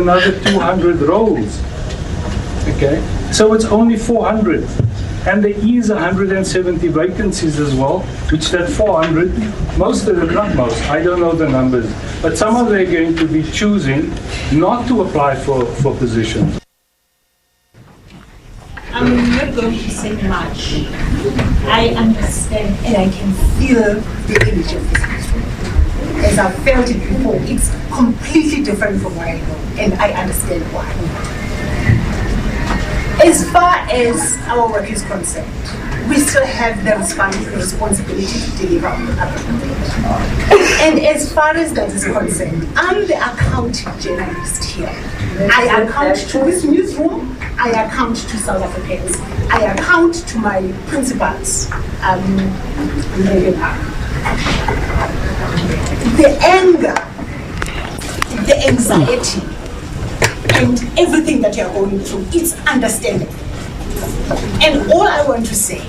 another 200 roles. Okay, so it's only 400. And there is 170 vacancies as well, which that 400, most of them, not most, I don't know the numbers, but some of them are going to be choosing not to apply for positions. I'm not going to say much. I understand and I can feel the energy of this country. As I've felt it before, it's completely different from what I know, and I understand why. As far as our work is concerned, we still have the responsibility to deliver on the public. And as far as that is concerned, I'm the account journalist here. I account to this newsroom, I account to South Africans, I account to my principals. The anger, the anxiety, and everything that you're going through, it's understandable. And all I want to say,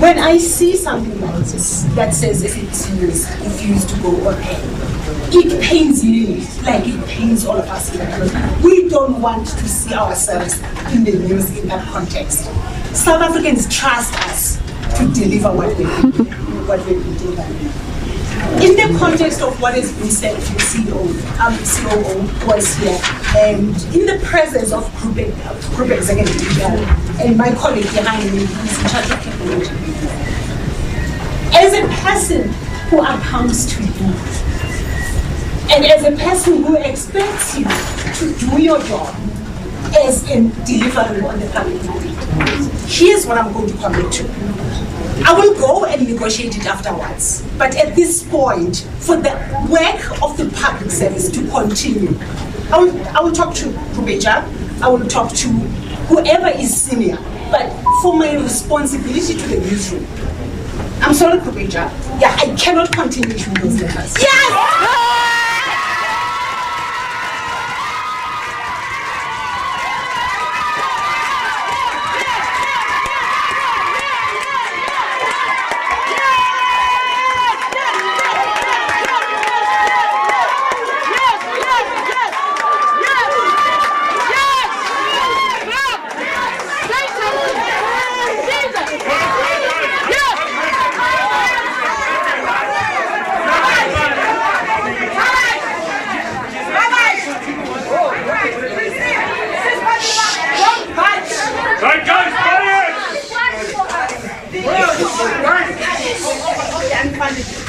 when I see something like this that says SABC refused to go on air, it pains me like it pains all of us here. We don't want to see ourselves in the news in that context. South Africans trust us to deliver what we've been delivering. In the context of what has been said to the COO was here, and in the presence of group executive and my colleague behind me, who's in charge of technology, as a person who accounts to you, and as a person who expects you to do your job as in delivering on the public mandate, here's what I'm going to commit to. I will go and negotiate it afterwards. But at this point, for the work of the public service to continue, I will talk to Kubeja, I will talk to whoever is senior. But for my responsibility to the newsroom, I'm sorry, Kubeja, yeah, I cannot continue issuing those letters. Yes!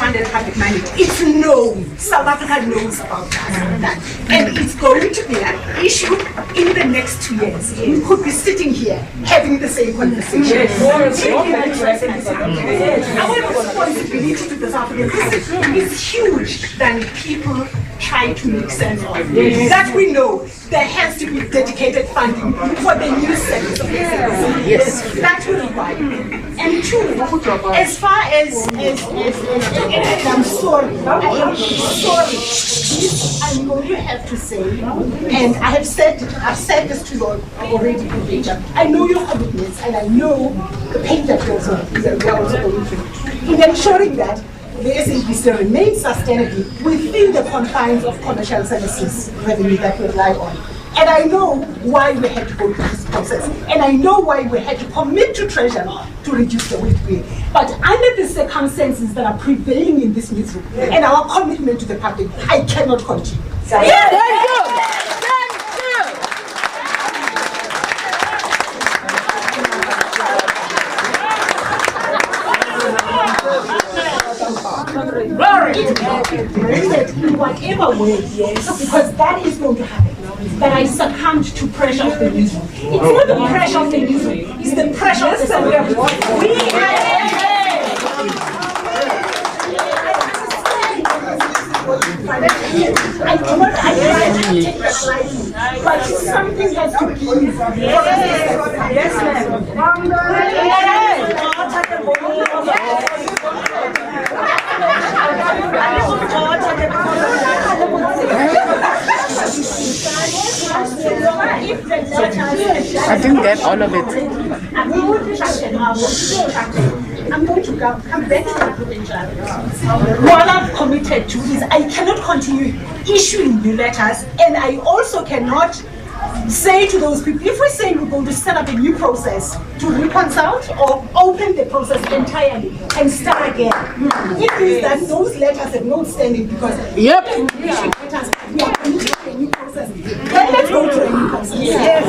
Funded public money. It's known. South Africa knows about that. And it's going to be an issue in the next 2 years. We could be sitting here having the same conversation. Our responsibility to the South Africans is huge than people try to make sense of. That we know there has to be dedicated funding for the news service of the SABC. Yes, that will require. And two, as far as and I'm sorry, this I'm going to have to say, and I've said this to you already, Kubeja. I know your commitments, and I know the pain that you're also going through. In ensuring that the SABC remains sustainable within the confines of commercial services revenue that we rely on. And I know why we had to go through this process. And I know why we had to commit to Treasury to reduce the weight bill. But under the circumstances that are prevailing in this newsroom and our commitment to the public, I cannot continue. Thank you. In whatever way, yes, because that is going to happen. That I succumbed to pressure of the newsroom. It's not the pressure of the newsroom, it's the pressure of the celebrity. I cannot take that lightly, but something has to be. Yes, ma'am. I didn't get all of it. I'm going to come back to what I've committed to is I cannot continue issuing new letters, and I also cannot say to those people, if we say we're going to set up a new process to reconcile or open the process entirely and start again, it is that those letters have no standing because Yep. letters, we are committed to a new process. Then let's go to a new process. Yes.